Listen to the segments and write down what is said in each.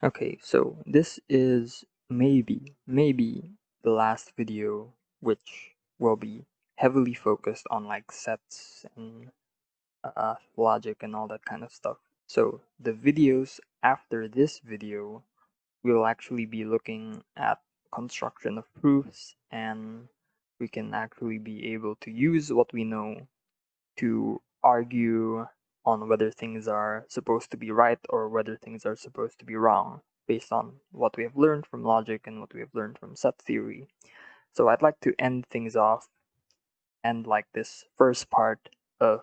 Okay, so this is maybe the last video which will be heavily focused on like sets and logic and all that kind of stuff. So the videos after this video, we'll actually be looking at construction of proofs, and we can actually be able to use what we know to argue on whether things are supposed to be right or whether things are supposed to be wrong based on what we have learned from logic and what we have learned from set theory. So I'd like to end things off and like this first part of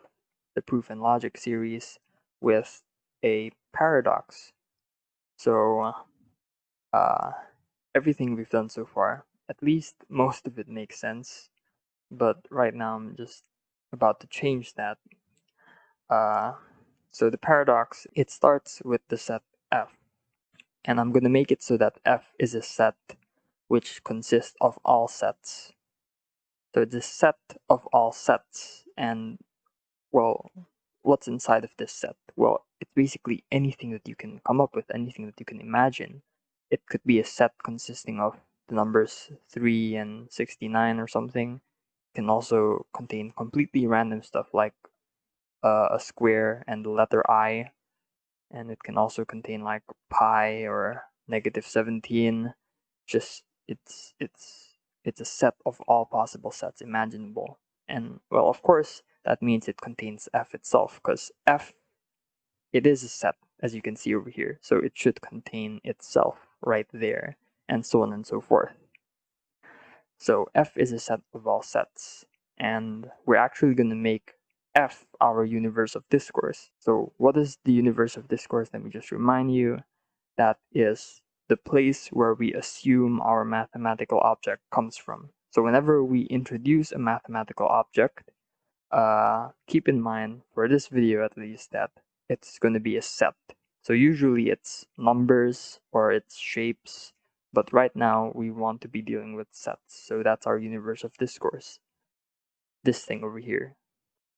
the proof and logic series with a paradox. So uh, everything we've done so far, at least most of it makes sense, but right now I'm just about to change that. So the paradox, it starts with the set F, and I'm going to make it so that F is a set which consists of all sets. So it's a set of all sets, and well, what's inside of this set? Well, it's basically anything that you can come up with, anything that you can imagine. It could be a set consisting of the numbers 3 and 69 or something. It can also contain completely random stuff like a square and the letter I, and it can also contain like pi or -17. Just it's a set of all possible sets imaginable. And well, of course, that means it contains F itself, because F, it is a set, as you can see over here, so it should contain itself right there, and so on and so forth. So F is a set of all sets, and we're actually going to make F our universe of discourse. So what is the universe of discourse? Let me just remind you. That is the place where we assume our mathematical object comes from. So whenever we introduce a mathematical object, keep in mind, for this video at least, that it's going to be a set. So usually it's numbers or it's shapes, but right now we want to be dealing with sets. So that's our universe of discourse, this thing over here.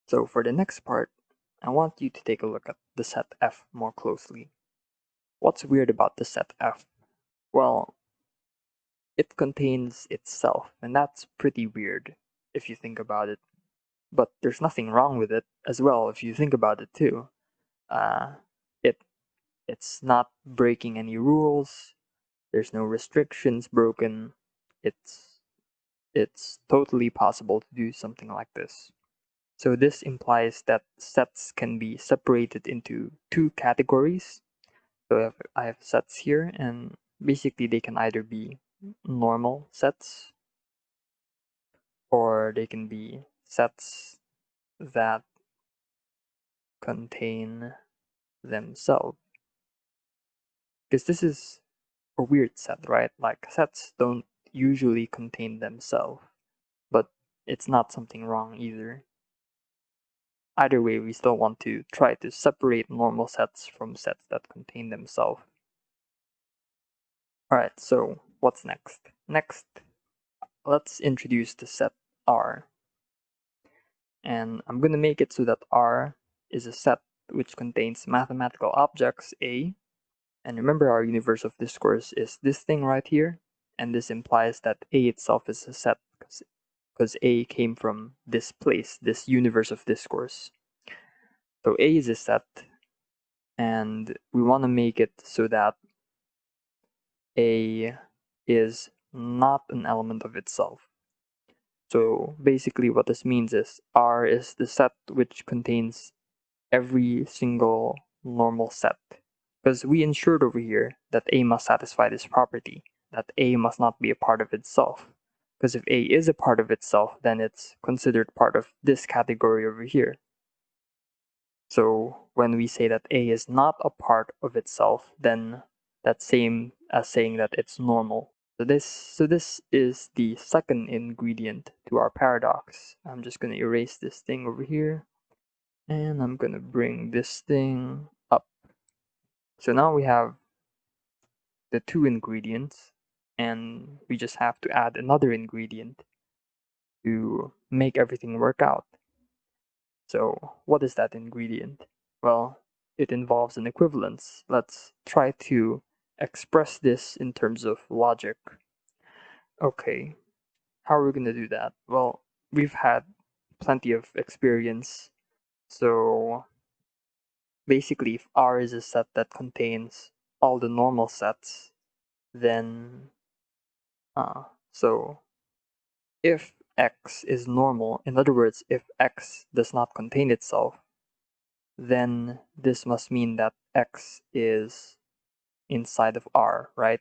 So for the next part, I want you to take a look at the set F more closely. What's weird about the set F? Well, it contains itself, and that's pretty weird if you think about it. But there's nothing wrong with it as well if you think about it too. Uh, it it's not breaking any rules. There's no restrictions broken. It's it's totally possible to do something like this. So this implies that sets can be separated into two categories. So I have sets here, and basically they can either be normal sets, or they can be sets that contain themselves. Because this is a weird set, right? Like sets don't usually contain themselves, but it's not something wrong either. Either way, we still want to try to separate normal sets from sets that contain themselves. Alright, so what's next? Next, let's introduce the set R. And I'm going to make it so that R is a set which contains mathematical objects A. And remember, our universe of discourse is this thing right here. And this implies that A itself is a set, because A came from this place, this universe of discourse. So A is a set, and we want to make it so that A is not an element of itself. So basically what this means is R is the set which contains every single normal set. Because we ensured over here that A must satisfy this property, that A must not be a part of itself. Because if A is a part of itself, then it's considered part of this category over here. So when we say that A is not a part of itself, then that's same as saying that it's normal. So this is the second ingredient to our paradox. I'm just going to erase this thing over here, and I'm going to bring this thing up. So now we have the two ingredients, and we just have to add another ingredient to make everything work out. So what is that ingredient? Well, it involves an equivalence. Let's try to express this in terms of logic. Okay, how are we going to do that? Well, we've had plenty of experience. So basically, if R is a set that contains all the normal sets, then so if X is normal, in other words, if X does not contain itself, then this must mean that X is inside of R, right?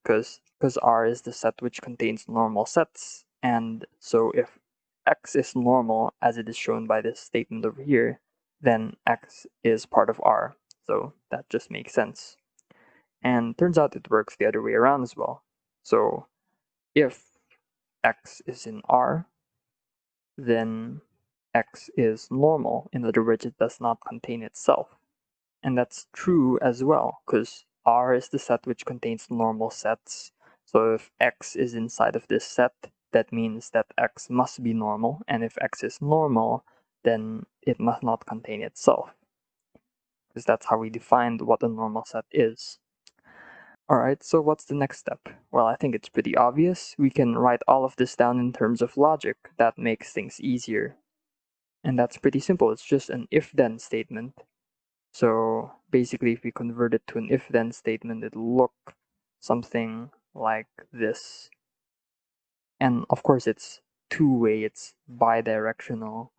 Because R is the set which contains normal sets, and so if X is normal, as it is shown by this statement over here, then X is part of R. So that just makes sense. And turns out it works the other way around as well. So if X is in R, then X is normal. In other words, it does not contain itself. And that's true as well, because R is the set which contains normal sets. So if X is inside of this set, that means that X must be normal. And if X is normal, then it must not contain itself. Because that's how we defined what a normal set is. Alright, so what's the next step? Well, I think it's pretty obvious. We can write all of this down in terms of logic. That makes things easier. And that's pretty simple. It's just an if-then statement. So basically, if we convert it to an if-then statement, it'll look something like this. And of course, it's two-way, it's bidirectional.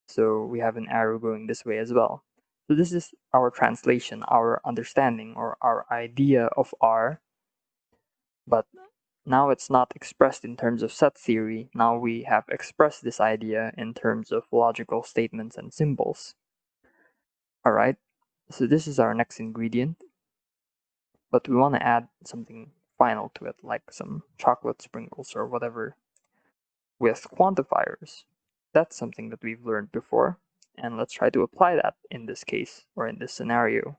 So we have an arrow going this way as well. So this is our translation, our understanding, or our idea of R. But now it's not expressed in terms of set theory. Now we have expressed this idea in terms of logical statements and symbols. All right, so this is our next ingredient. But we want to add something final to it, like some chocolate sprinkles or whatever, with quantifiers. That's something that we've learned before, and let's try to apply that in this case, or in this scenario.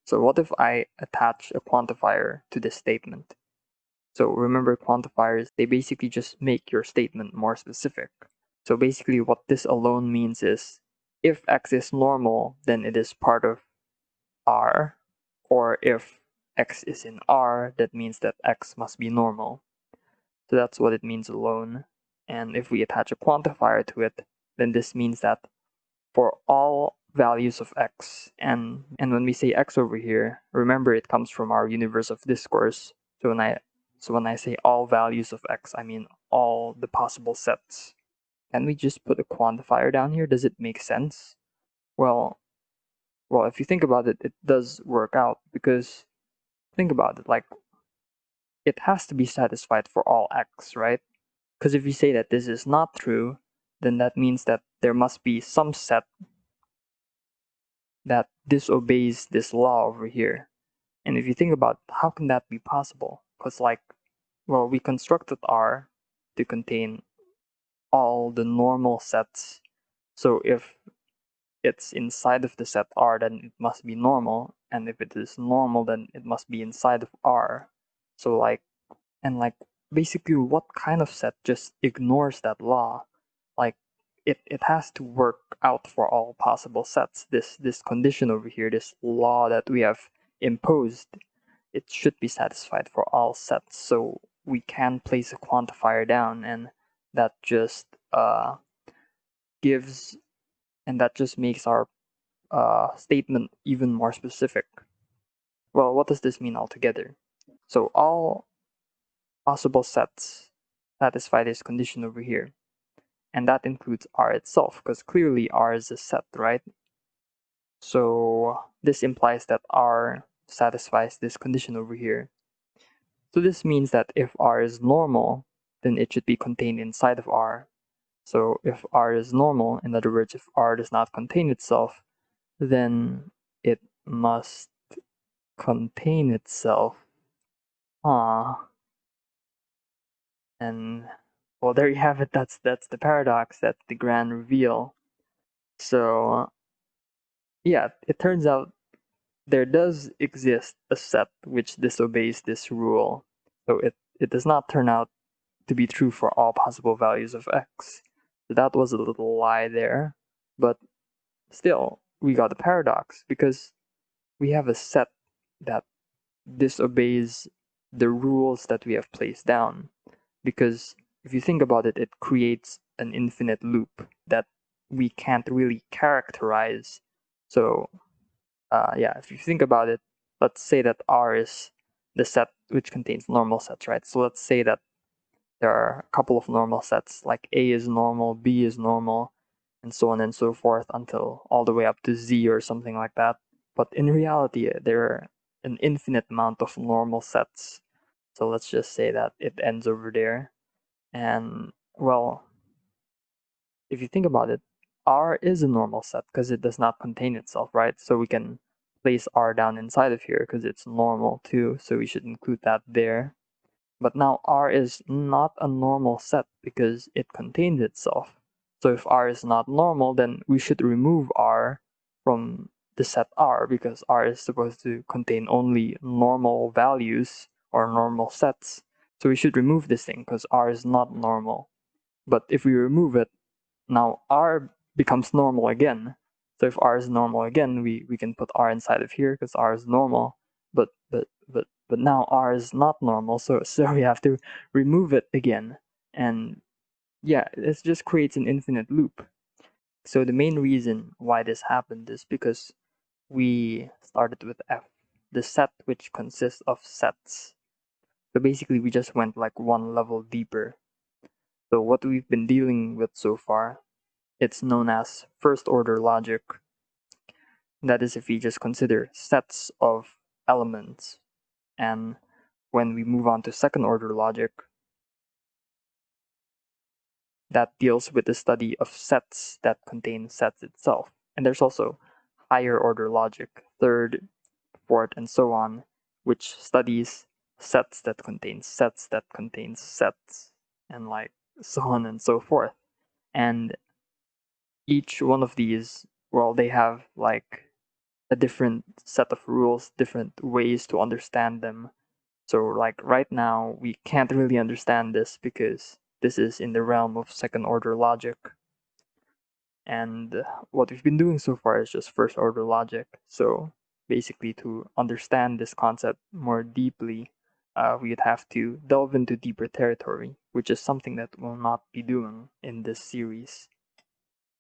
So what if I attach a quantifier to this statement? So remember, quantifiers, they basically just make your statement more specific. So basically what this alone means is, if X is normal, then it is part of R, or if X is in R, that means that X must be normal. So that's what it means alone. And if we attach a quantifier to it, then this means that for all values of X, and when we say X over here, remember it comes from our universe of discourse. So when I say all values of X, I mean all the possible sets. Can we just put a quantifier down here? Does it make sense? Well, if you think about it, it does work out, because think about it, like, it has to be satisfied for all X, right? Because if you say that this is not true, then that means that there must be some set that disobeys this law over here. And if you think about how can that be possible? Because we constructed R to contain all the normal sets. So if it's inside of the set R, then it must be normal. And if it is normal, then it must be inside of R. So basically what kind of set just ignores that law? Like it has to work out for all possible sets. This condition over here, this law that we have imposed, it should be satisfied for all sets. So we can place a quantifier down, and that just makes our statement even more specific. Well, what does this mean altogether? So all possible sets satisfy this condition over here. And that includes R itself, because clearly R is a set, right? So this implies that R satisfies this condition over here. So this means that if R is normal, then it should be contained inside of R. So if R is normal, in other words, if R does not contain itself, then it must contain itself. And well, there you have it. That's the paradox. That's the grand reveal. So yeah, it turns out there does exist a set which disobeys this rule. So it does not turn out to be true for all possible values of X. So that was a little lie there. But still, we got a paradox, because we have a set that disobeys the rules that we have placed down. Because if you think about it, it creates an infinite loop that we can't really characterize. So, if you think about it, let's say that R is the set which contains normal sets, right? So let's say that there are a couple of normal sets, like A is normal, B is normal, and so on and so forth until all the way up to Z or something like that. But in reality, there are an infinite amount of normal sets. So let's just say that it ends over there. And well, if you think about it, R is a normal set because it does not contain itself, right? So we can place R down inside of here because it's normal too. So we should include that there. But now R is not a normal set because it contains itself. So if R is not normal, then we should remove R from the set R because R is supposed to contain only normal values or normal sets. So we should remove this thing because R is not normal. But if we remove it, now R becomes normal again. So if R is normal again, we can put R inside of here because R is normal. But now R is not normal, so we have to remove it again. And yeah, this just creates an infinite loop. So the main reason why this happened is because we started with F, the set which consists of sets. So basically we just went like one level deeper. So what we've been dealing with so far, it's known as first order logic. That is if we just consider sets of elements. And when we move on to second order logic, that deals with the study of sets that contain sets itself. And there's also higher order logic, third, fourth, and so on, which studies sets that contain sets that contains sets, and like so on and so forth. And each one of these, well, they have like a different set of rules, different ways to understand them. So like right now, we can't really understand this because this is in the realm of second order logic. And what we've been doing so far is just first order logic. So basically, to understand this concept more deeply, we'd have to delve into deeper territory, which is something that we'll not be doing in this series.